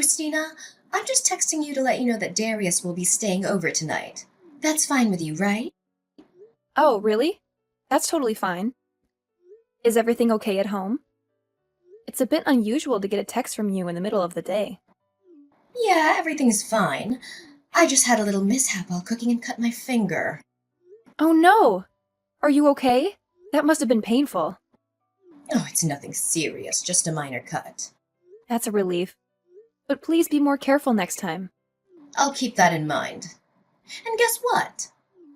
Christina, I'm just texting you to let you know that Darius will be staying over tonight. That's fine with you, right? Oh, really? That's totally fine. Is everything okay at home? It's a bit unusual to get a text from you in the middle of the day. Yeah, everything's fine. I just had a little mishap while cooking and cut my finger. Oh no! Are you okay? That must have been painful. Oh, it's nothing serious, just a minor cut. That's a relief. But please be more careful next time. I'll keep that in mind. And guess what?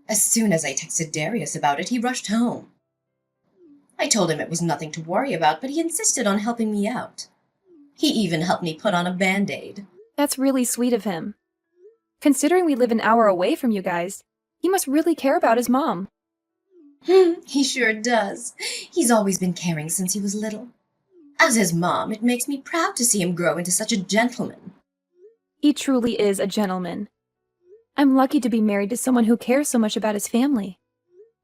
As soon as I texted Darius about it, he rushed home. I told him it was nothing to worry about, but he insisted on helping me out. He even helped me put on a band-aid. That's really sweet of him. Considering we live an hour away from you guys, he must really care about his mom. He sure does. He's always been caring since he was little. As his mom, it makes me proud to see him grow into such a gentleman. He truly is a gentleman. I'm lucky to be married to someone who cares so much about his family.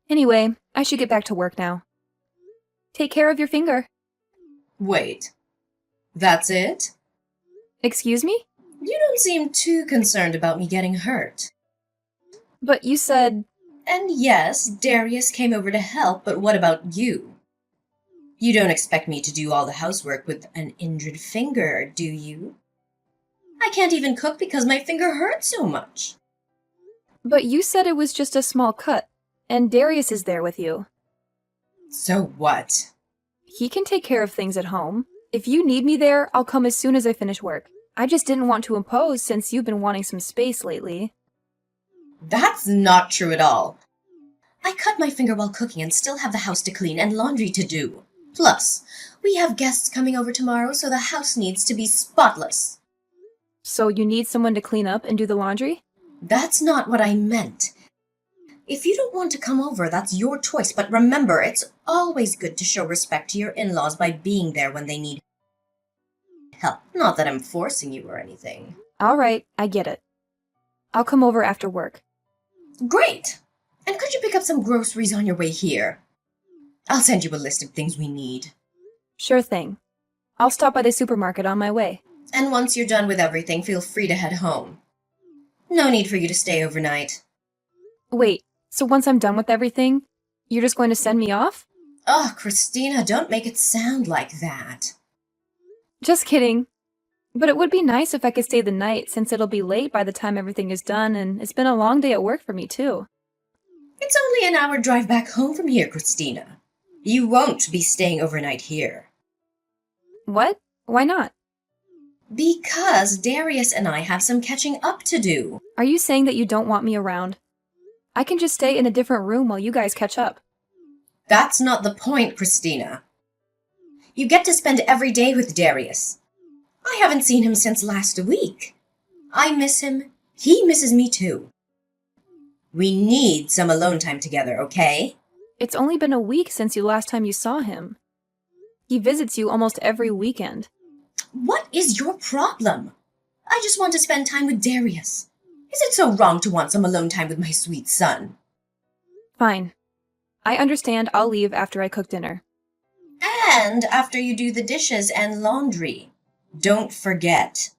Anyway, I should get back to work now. Take care of your finger. Wait, that's it? Excuse me? You don't seem too concerned about me getting hurt. But you said... And yes, Darius came over to help, but what about you? You don't expect me to do all the housework with an injured finger, do you? I can't even cook because my finger hurts so much. But you said it was just a small cut, and Darius is there with you. So what? He can take care of things at home. If you need me there, I'll come as soon as I finish work. I just didn't want to impose since you've been wanting some space lately. That's not true at all. I cut my finger while cooking and still have the house to clean and laundry to do. Plus, we have guests coming over tomorrow, so the house needs to be spotless. So you need someone to clean up and do the laundry? That's not what I meant. If you don't want to come over, that's your choice, but remember, it's always good to show respect to your in-laws by being there when they need help. Not that I'm forcing you or anything. All right, I get it. I'll come over after work. Great! And could you pick up some groceries on your way here? I'll send you a list of things we need. Sure thing. I'll stop by the supermarket on my way. And once you're done with everything, feel free to head home. No need for you to stay overnight. Wait, so once I'm done with everything, you're just going to send me off? Oh, Christina, don't make it sound like that. Just kidding. But it would be nice if I could stay the night since it'll be late by the time everything is done and it's been a long day at work for me too. It's only an hour drive back home from here, Christina. You won't be staying overnight here. What? Why not? Because Darius and I have some catching up to do. Are you saying that you don't want me around? I can just stay in a different room while you guys catch up. That's not the point, Christina. You get to spend every day with Darius. I haven't seen him since last week. I miss him. He misses me too. We need some alone time together, okay? It's only been a week since you last time you saw him. He visits you almost every weekend. What is your problem? I just want to spend time with Darius. Is it so wrong to want some alone time with my sweet son? Fine. I understand I'll leave after I cook dinner. And after you do the dishes and laundry. Don't forget.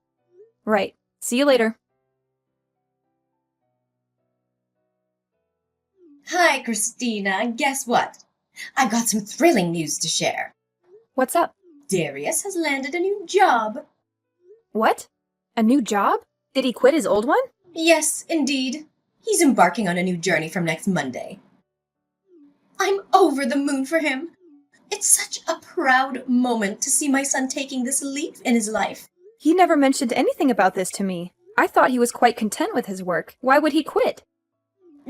Right. See you later. Hi, Christina. Guess what? I got some thrilling news to share. What's up? Darius has landed a new job. What? A new job? Did he quit his old one? Yes, indeed. He's embarking on a new journey from next Monday. I'm over the moon for him. It's such a proud moment to see my son taking this leap in his life. He never mentioned anything about this to me. I thought he was quite content with his work. Why would he quit?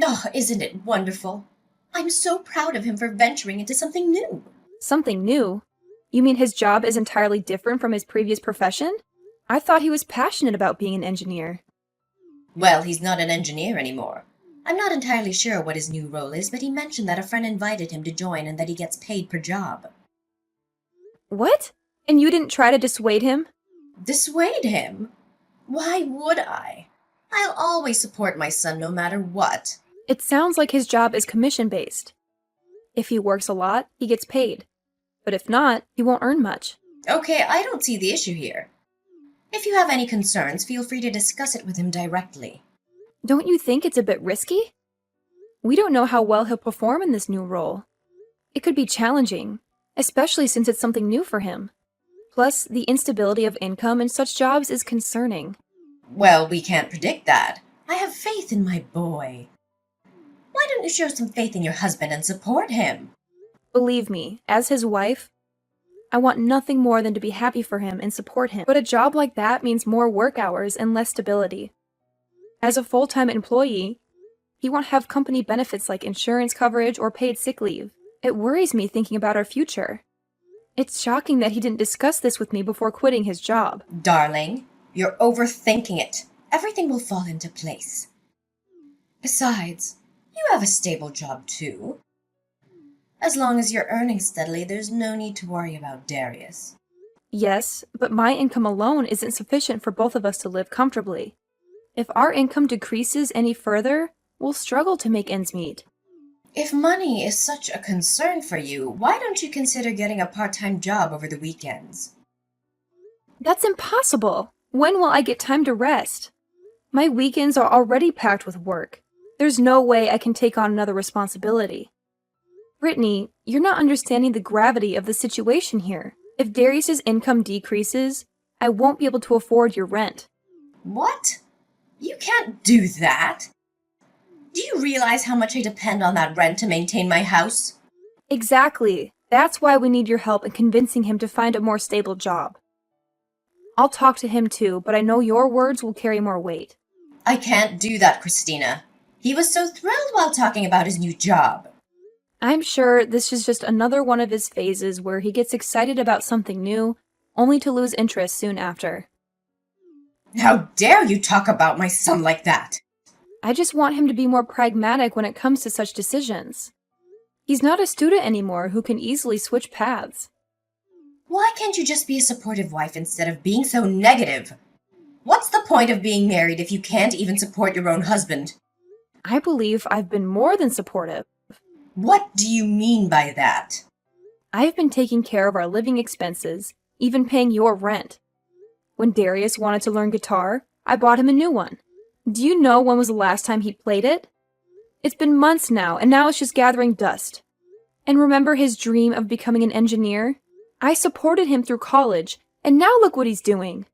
Oh, isn't it wonderful? I'm so proud of him for venturing into something new. Something new? You mean his job is entirely different from his previous profession? I thought he was passionate about being an engineer. Well, he's not an engineer anymore. I'm not entirely sure what his new role is, but he mentioned that a friend invited him to join and that he gets paid per job. What? And you didn't try to dissuade him? Dissuade him? Why would I? I'll always support my son no matter what. It sounds like his job is commission-based. If he works a lot, he gets paid. But if not, he won't earn much. Okay, I don't see the issue here. If you have any concerns, feel free to discuss it with him directly. Don't you think it's a bit risky? We don't know how well he'll perform in this new role. It could be challenging, especially since it's something new for him. Plus, the instability of income in such jobs is concerning. Well, we can't predict that. I have faith in my boy. Why don't you show some faith in your husband and support him? Believe me, as his wife, I want nothing more than to be happy for him and support him. But a job like that means more work hours and less stability. As a full-time employee, he won't have company benefits like insurance coverage or paid sick leave. It worries me thinking about our future. It's shocking that he didn't discuss this with me before quitting his job. Darling, you're overthinking it. Everything will fall into place. Besides, you have a stable job too. As long as you're earning steadily, there's no need to worry about Darius. Yes, but my income alone isn't sufficient for both of us to live comfortably. If our income decreases any further, we'll struggle to make ends meet. If money is such a concern for you, why don't you consider getting a part-time job over the weekends? That's impossible! When will I get time to rest? My weekends are already packed with work. There's no way I can take on another responsibility. Brittany, you're not understanding the gravity of the situation here. If Darius's income decreases, I won't be able to afford your rent. What? You can't do that. Do you realize how much I depend on that rent to maintain my house? Exactly. That's why we need your help in convincing him to find a more stable job. I'll talk to him too, but I know your words will carry more weight. I can't do that, Christina. He was so thrilled while talking about his new job. I'm sure this is just another one of his phases where he gets excited about something new, only to lose interest soon after. How dare you talk about my son like that? I just want him to be more pragmatic when it comes to such decisions. He's not a student anymore who can easily switch paths. Why can't you just be a supportive wife instead of being so negative? What's the point of being married if you can't even support your own husband? I believe I've been more than supportive. What do you mean by that? I've been taking care of our living expenses, even paying your rent. When Darius wanted to learn guitar, I bought him a new one. Do you know when was the last time he played it? It's been months now, and now it's just gathering dust. And remember his dream of becoming an engineer? I supported him through college, and now look what he's doing.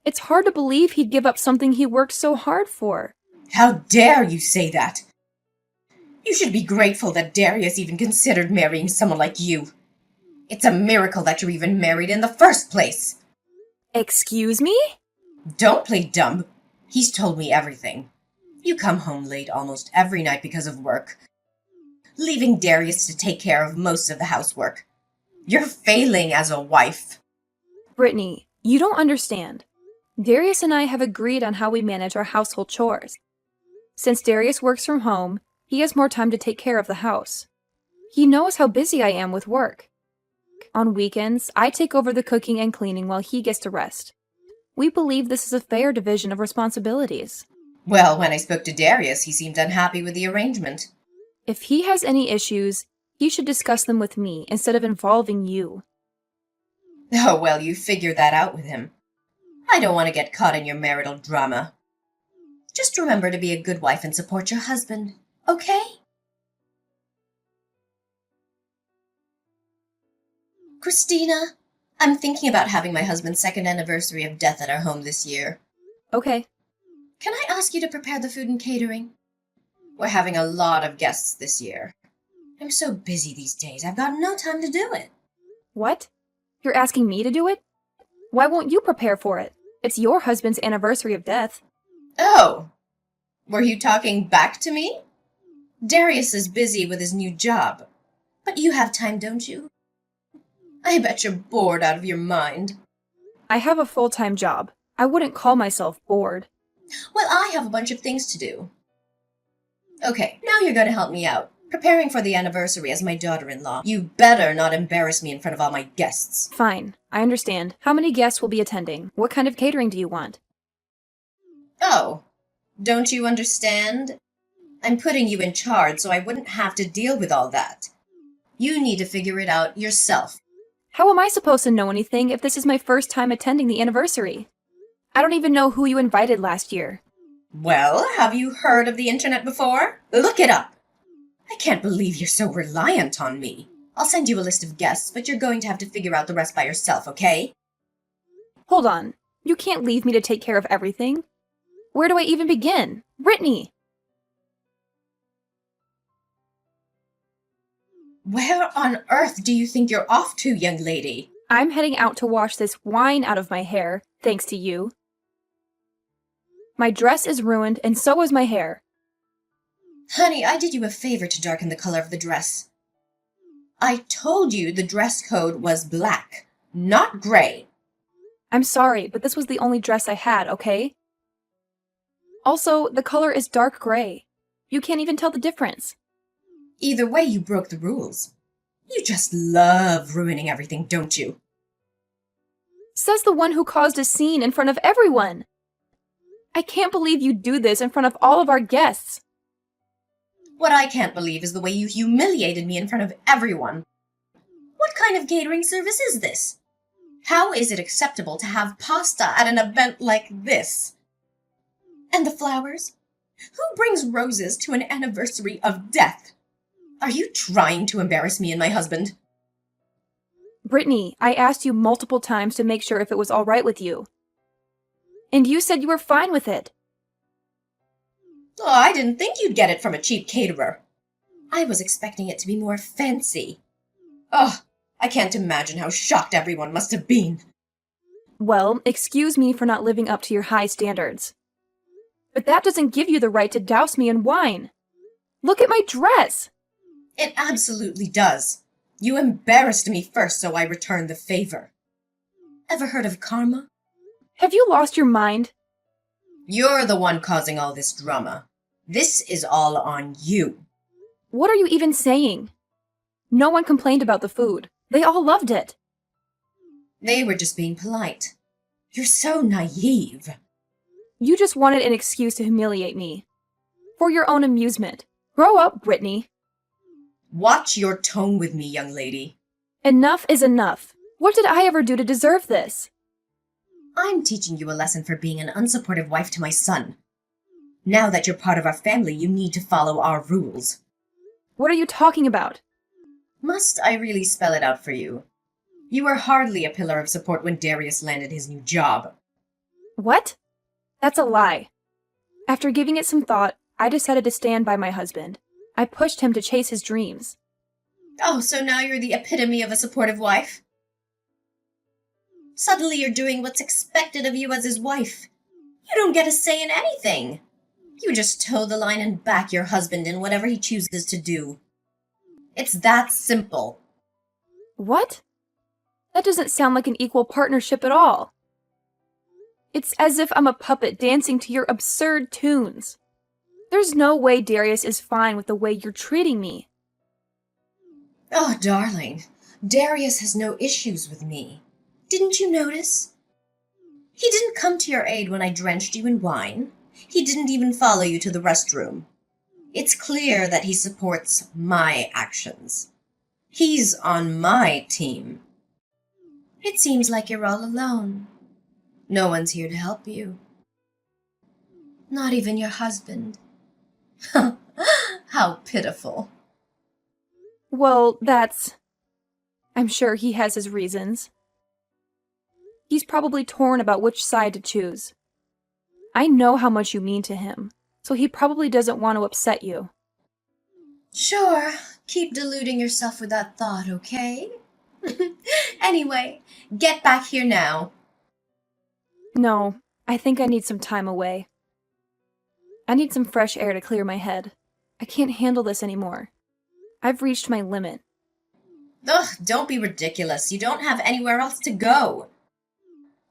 It's hard to believe he'd give up something he worked so hard for. How dare you say that? You should be grateful that Darius even considered marrying someone like you. It's a miracle that you're even married in the first place. Excuse me? Don't play dumb. He's told me everything. You come home late almost every night because of work, leaving Darius to take care of most of the housework. You're failing as a wife. Brittany, you don't understand. Darius and I have agreed on how we manage our household chores. Since Darius works from home, he has more time to take care of the house. He knows how busy I am with work. On weekends, I take over the cooking and cleaning while he gets to rest. We believe this is a fair division of responsibilities. Well, when I spoke to Darius, he seemed unhappy with the arrangement. If he has any issues, he should discuss them with me instead of involving you. Oh, well, you figured that out with him. I don't want to get caught in your marital drama. Just remember to be a good wife and support your husband, okay? Christina, I'm thinking about having my husband's second anniversary of death at our home this year. Okay. Can I ask you to prepare the food and catering? We're having a lot of guests this year. I'm so busy these days, I've got no time to do it. What? You're asking me to do it? Why won't you prepare for it? It's your husband's anniversary of death. Oh, were you talking back to me? Darius is busy with his new job, but you have time, don't you? I bet you're bored out of your mind. I have a full-time job. I wouldn't call myself bored. Well, I have a bunch of things to do. Okay, now you're going to help me out, preparing for the anniversary as my daughter-in-law. You better not embarrass me in front of all my guests. Fine, I understand. How many guests will be attending? What kind of catering do you want? Oh, don't you understand? I'm putting you in charge so I wouldn't have to deal with all that. You need to figure it out yourself. How am I supposed to know anything if this is my first time attending the anniversary? I don't even know who you invited last year. Well, have you heard of the internet before? Look it up. I can't believe you're so reliant on me. I'll send you a list of guests, but you're going to have to figure out the rest by yourself, okay? Hold on. You can't leave me to take care of everything. Where do I even begin? Brittany! Where on earth do you think you're off to, young lady? I'm heading out to wash this wine out of my hair, thanks to you. My dress is ruined, and so is my hair. Honey, I did you a favor to darken the color of the dress. I told you the dress code was black, not gray. I'm sorry, but this was the only dress I had, okay? Also, the color is dark gray. You can't even tell the difference. Either way, you broke the rules. You just love ruining everything, don't you? Says the one who caused a scene in front of everyone. I can't believe you do this in front of all of our guests. What I can't believe is the way you humiliated me in front of everyone. What kind of catering service is this? How is it acceptable to have pasta at an event like this? And the flowers? Who brings roses to an anniversary of death? Are you trying to embarrass me and my husband? Brittany, I asked you multiple times to make sure if it was all right with you. And you said you were fine with it. Oh, I didn't think you'd get it from a cheap caterer. I was expecting it to be more fancy. Oh, I can't imagine how shocked everyone must have been. Well, excuse me for not living up to your high standards. But that doesn't give you the right to douse me in wine. Look at my dress! It absolutely does. You embarrassed me first, so I returned the favor. Ever heard of karma? Have you lost your mind? You're the one causing all this drama. This is all on you. What are you even saying? No one complained about the food. They all loved it. They were just being polite. You're so naive. You just wanted an excuse to humiliate me. For your own amusement. Grow up, Brittany. Watch your tone with me, young lady. Enough is enough. What did I ever do to deserve this? I'm teaching you a lesson for being an unsupportive wife to my son. Now that you're part of our family, you need to follow our rules. What are you talking about? Must I really spell it out for you? You were hardly a pillar of support when Darius landed his new job. What? That's a lie. After giving it some thought, I decided to stand by my husband. I pushed him to chase his dreams. Oh, so now you're the epitome of a supportive wife? Suddenly you're doing what's expected of you as his wife. You don't get a say in anything. You just toe the line and back your husband in whatever he chooses to do. It's that simple. What? That doesn't sound like an equal partnership at all. It's as if I'm a puppet dancing to your absurd tunes. There's no way Darius is fine with the way you're treating me. Oh, darling, Darius has no issues with me. Didn't you notice? He didn't come to your aid when I drenched you in wine. He didn't even follow you to the restroom. It's clear that he supports my actions. He's on my team. It seems like you're all alone. No one's here to help you. Not even your husband. How pitiful. Well, I'm sure he has his reasons. He's probably torn about which side to choose. I know how much you mean to him, so he probably doesn't want to upset you. Sure, keep deluding yourself with that thought, okay? Anyway, get back here now. No, I think I need some time away. I need some fresh air to clear my head. I can't handle this anymore. I've reached my limit. Ugh, don't be ridiculous. You don't have anywhere else to go.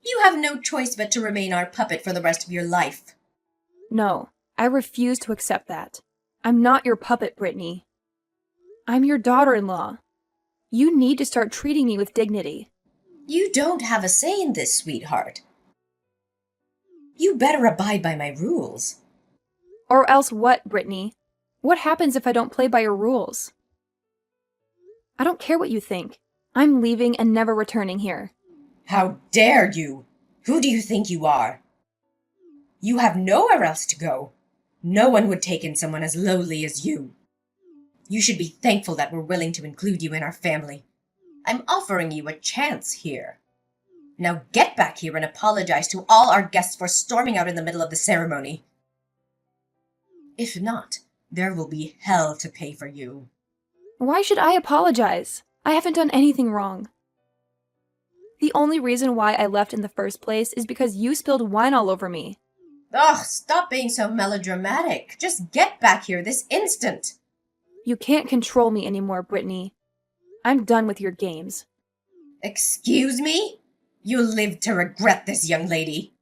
You have no choice but to remain our puppet for the rest of your life. No, I refuse to accept that. I'm not your puppet, Brittany. I'm your daughter-in-law. You need to start treating me with dignity. You don't have a say in this, sweetheart. You better abide by my rules. Or else what, Brittany? What happens if I don't play by your rules? I don't care what you think. I'm leaving and never returning here. How dare you? Who do you think you are? You have nowhere else to go. No one would take in someone as lowly as you. You should be thankful that we're willing to include you in our family. I'm offering you a chance here. Now get back here and apologize to all our guests for storming out in the middle of the ceremony. If not, there will be hell to pay for you. Why should I apologize? I haven't done anything wrong. The only reason why I left in the first place is because you spilled wine all over me. Ugh, stop being so melodramatic. Just get back here this instant. You can't control me anymore, Brittany. I'm done with your games. Excuse me? You'll live to regret this, young lady.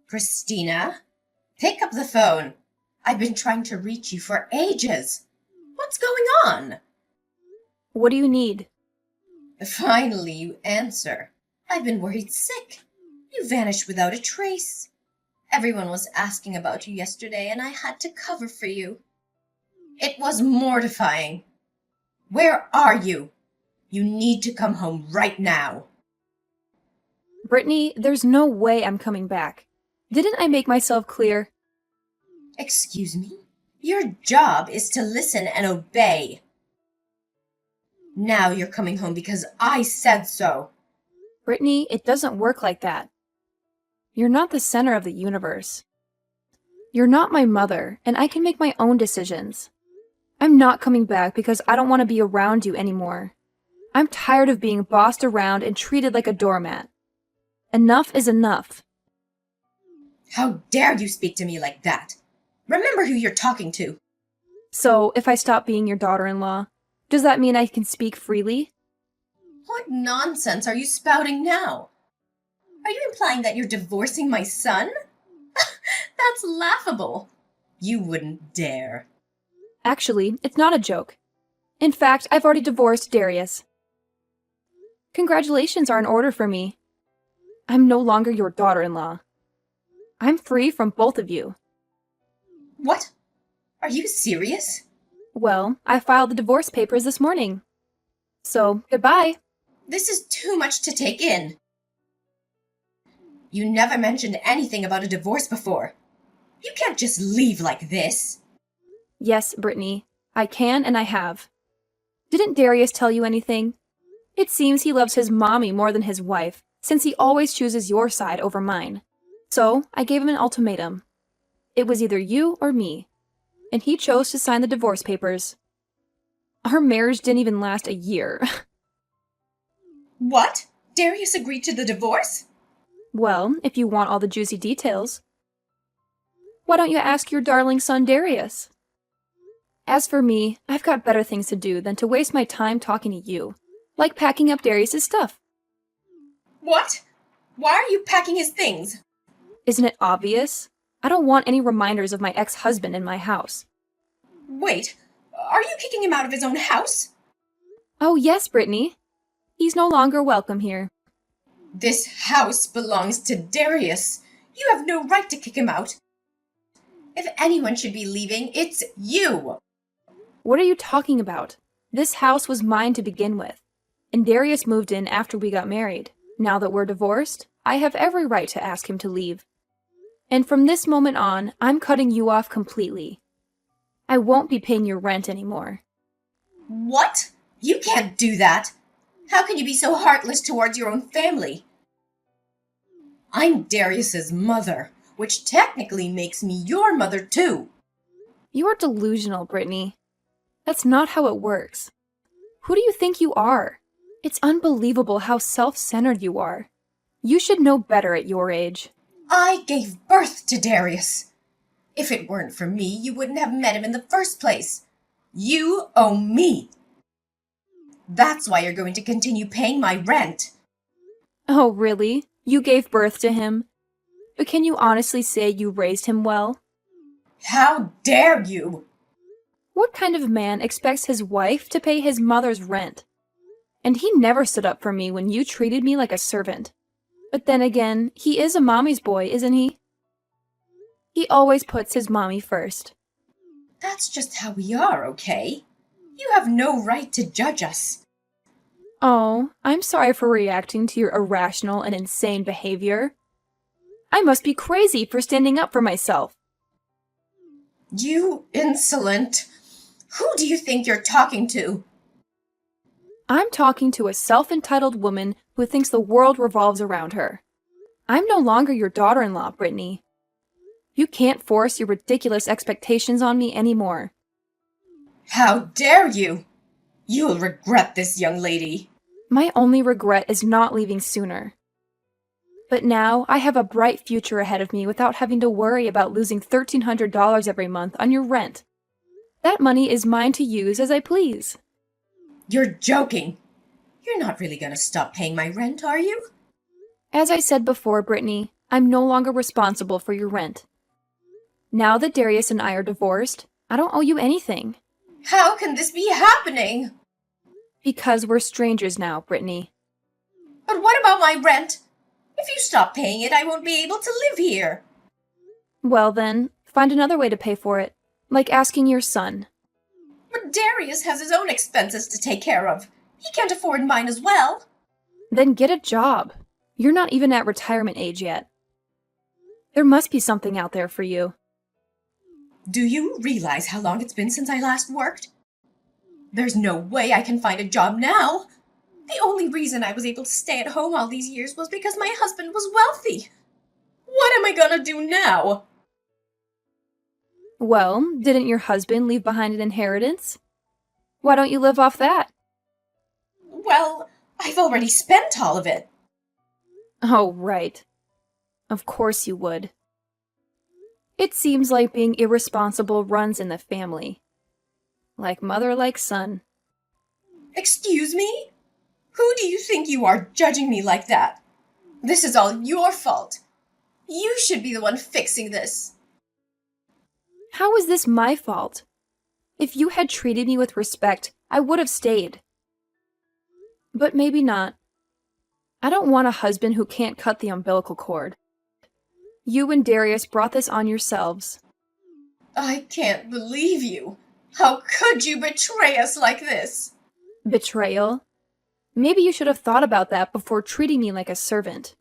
Christina, pick up the phone. I've been trying to reach you for ages. What's going on? What do you need? Finally, you answer. I've been worried sick. You vanished without a trace. Everyone was asking about you yesterday, and I had to cover for you. It was mortifying. Where are you? You need to come home right now. Brittany, there's no way I'm coming back. Didn't I make myself clear? Excuse me? Your job is to listen and obey. Now you're coming home because I said so. Brittany, it doesn't work like that. You're not the center of the universe. You're not my mother, and I can make my own decisions. I'm not coming back because I don't want to be around you anymore. I'm tired of being bossed around and treated like a doormat. Enough is enough. How dare you speak to me like that? Remember who you're talking to. So, if I stop being your daughter-in-law, does that mean I can speak freely? What nonsense are you spouting now? Are you implying that you're divorcing my son? That's laughable. You wouldn't dare. Actually, it's not a joke. In fact, I've already divorced Darius. Congratulations are in order for me. I'm no longer your daughter-in-law. I'm free from both of you. What? Are you serious? Well, I filed the divorce papers this morning. So, goodbye. This is too much to take in. You never mentioned anything about a divorce before. You can't just leave like this. Yes, Brittany, I can and I have. Didn't Darius tell you anything? It seems he loves his mommy more than his wife, since he always chooses your side over mine. So, I gave him an ultimatum. It was either you or me, and he chose to sign the divorce papers. Our marriage didn't even last a year. What? Darius agreed to the divorce? Well, if you want all the juicy details. Why don't you ask your darling son Darius? As for me, I've got better things to do than to waste my time talking to you, like packing up Darius's stuff. What? Why are you packing his things? Isn't it obvious? I don't want any reminders of my ex-husband in my house. Wait, are you kicking him out of his own house? Oh yes, Brittany. He's no longer welcome here. This house belongs to Darius. You have no right to kick him out. If anyone should be leaving, it's you. What are you talking about? This house was mine to begin with, and Darius moved in after we got married. Now that we're divorced, I have every right to ask him to leave. And from this moment on, I'm cutting you off completely. I won't be paying your rent anymore. What? You can't do that. How can you be so heartless towards your own family? I'm Darius's mother, which technically makes me your mother too. You're delusional, Brittany. That's not how it works. Who do you think you are? It's unbelievable how self-centered you are. You should know better at your age. I gave birth to Darius. If it weren't for me, you wouldn't have met him in the first place. You owe me. That's why you're going to continue paying my rent. Oh, really? You gave birth to him? But can you honestly say you raised him well? How dare you? What kind of man expects his wife to pay his mother's rent? And he never stood up for me when you treated me like a servant. But then again, he is a mommy's boy, isn't he? He always puts his mommy first. That's just how we are, okay? You have no right to judge us. Oh, I'm sorry for reacting to your irrational and insane behavior. I must be crazy for standing up for myself. You insolent. Who do you think you're talking to? I'm talking to a self-entitled woman who thinks the world revolves around her. I'm no longer your daughter-in-law, Brittany. You can't force your ridiculous expectations on me anymore. How dare you? You'll regret this, young lady. My only regret is not leaving sooner. But now I have a bright future ahead of me without having to worry about losing $1,300 every month on your rent. That money is mine to use as I please. You're joking. You're not really going to stop paying my rent, are you? As I said before, Brittany, I'm no longer responsible for your rent. Now that Darius and I are divorced, I don't owe you anything. How can this be happening? Because we're strangers now, Brittany. But what about my rent? If you stop paying it, I won't be able to live here. Well then, find another way to pay for it, like asking your son. But Darius has his own expenses to take care of. He can't afford mine as well. Then get a job. You're not even at retirement age yet. There must be something out there for you. Do you realize how long it's been since I last worked? There's no way I can find a job now. The only reason I was able to stay at home all these years was because my husband was wealthy. What am I gonna do now? Well, didn't your husband leave behind an inheritance? Why don't you live off that? Well, I've already spent all of it. Oh, right. Of course you would. It seems like being irresponsible runs in the family. Like mother, like son. Excuse me? Who do you think you are judging me like that? This is all your fault. You should be the one fixing this. How is this my fault? If you had treated me with respect, I would have stayed. But maybe not. I don't want a husband who can't cut the umbilical cord. You and Darius brought this on yourselves. I can't believe you. How could you betray us like this? Betrayal? Maybe you should have thought about that before treating me like a servant.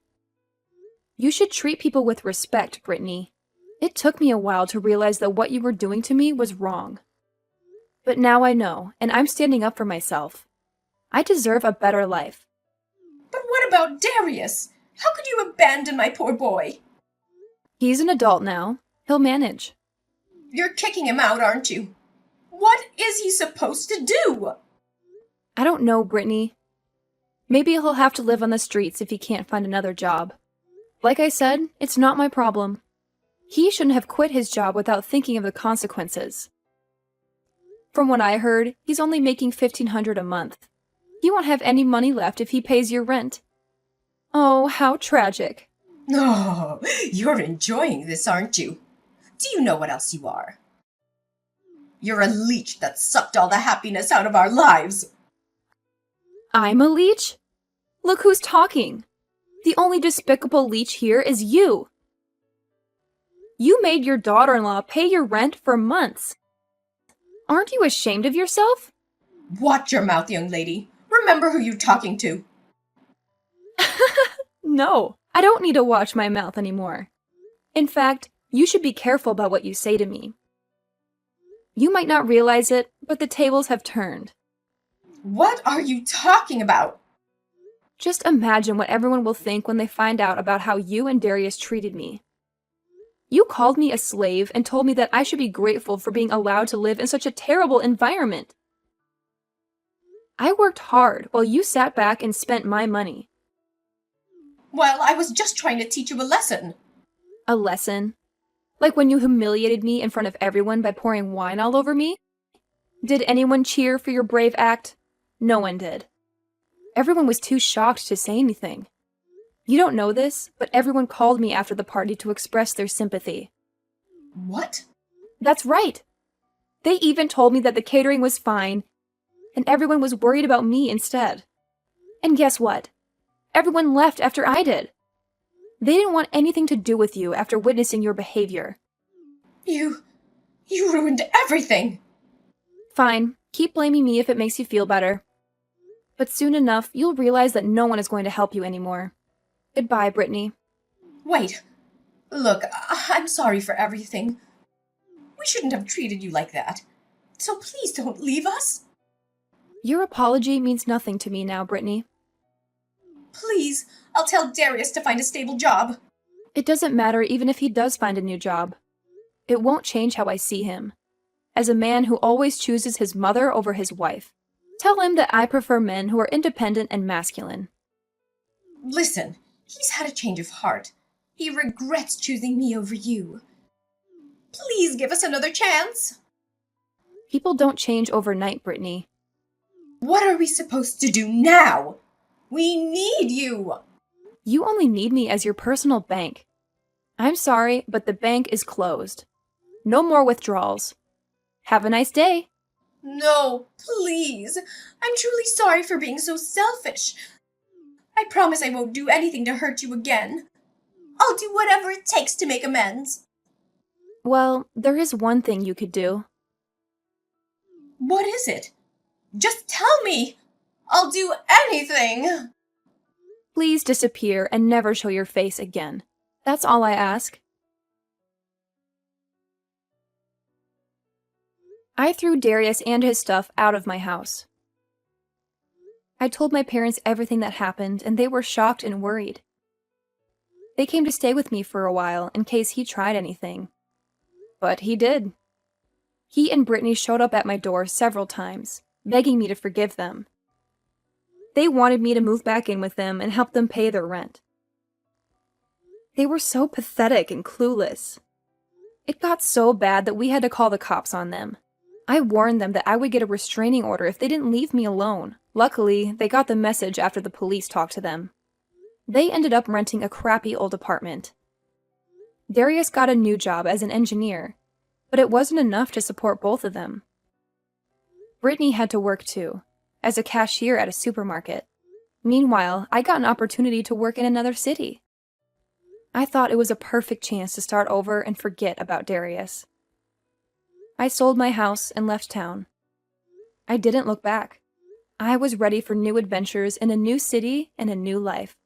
You should treat people with respect, Brittany. It took me a while to realize that what you were doing to me was wrong. But now I know, and I'm standing up for myself. I deserve a better life. But what about Darius? How could you abandon my poor boy? He's an adult now. He'll manage. You're kicking him out, aren't you? What is he supposed to do? I don't know, Brittany. Maybe he'll have to live on the streets if he can't find another job. Like I said, it's not my problem. He shouldn't have quit his job without thinking of the consequences. From what I heard, he's only making $1,500 a month. He won't have any money left if he pays your rent. Oh, how tragic. Oh, you're enjoying this, aren't you? Do you know what else you are? You're a leech that sucked all the happiness out of our lives. I'm a leech? Look who's talking. The only despicable leech here is you. You made your daughter-in-law pay your rent for months. Aren't you ashamed of yourself? Watch your mouth, young lady. Remember who you're talking to. No, I don't need to watch my mouth anymore. In fact, you should be careful about what you say to me. You might not realize it, but the tables have turned. What are you talking about? Just imagine what everyone will think when they find out about how you and Darius treated me. You called me a slave and told me that I should be grateful for being allowed to live in such a terrible environment. I worked hard while you sat back and spent my money. Well, I was just trying to teach you a lesson. A lesson? Like when you humiliated me in front of everyone by pouring wine all over me? Did anyone cheer for your brave act? No one did. Everyone was too shocked to say anything. You don't know this, but everyone called me after the party to express their sympathy. What? That's right. They even told me that the catering was fine, and everyone was worried about me instead. And guess what? Everyone left after I did. They didn't want anything to do with you after witnessing your behavior. You ruined everything. Fine, Keep blaming me if it makes you feel better. But soon enough, you'll realize that no one is going to help you anymore. Goodbye, Brittany. Wait. Look, I'm sorry for everything. We shouldn't have treated you like that. So please don't leave us. Your apology means nothing to me now, Brittany. Please, I'll tell Darius to find a stable job. It doesn't matter even if he does find a new job. It won't change how I see him. As a man who always chooses his mother over his wife. Tell him that I prefer men who are independent and masculine. Listen, he's had a change of heart. He regrets choosing me over you. Please give us another chance. People don't change overnight, Brittany. What are we supposed to do now? We need you. You only need me as your personal bank. I'm sorry, but the bank is closed. No more withdrawals. Have a nice day. No, please. I'm truly sorry for being so selfish. I promise I won't do anything to hurt you again. I'll do whatever it takes to make amends. Well, there is one thing you could do. What is it? Just tell me. I'll do anything. Please disappear and never show your face again. That's all I ask. I threw Darius and his stuff out of my house. I told my parents everything that happened, and they were shocked and worried. They came to stay with me for a while in case he tried anything. But he did. He and Brittany showed up at my door several times, begging me to forgive them. They wanted me to move back in with them and help them pay their rent. They were so pathetic and clueless. It got so bad that we had to call the cops on them. I warned them that I would get a restraining order if they didn't leave me alone. Luckily, they got the message after the police talked to them. They ended up renting a crappy old apartment. Darius got a new job as an engineer, but it wasn't enough to support both of them. Brittany had to work too, as a cashier at a supermarket. Meanwhile, I got an opportunity to work in another city. I thought it was a perfect chance to start over and forget about Darius. I sold my house and left town. I didn't look back. I was ready for new adventures in a new city and a new life.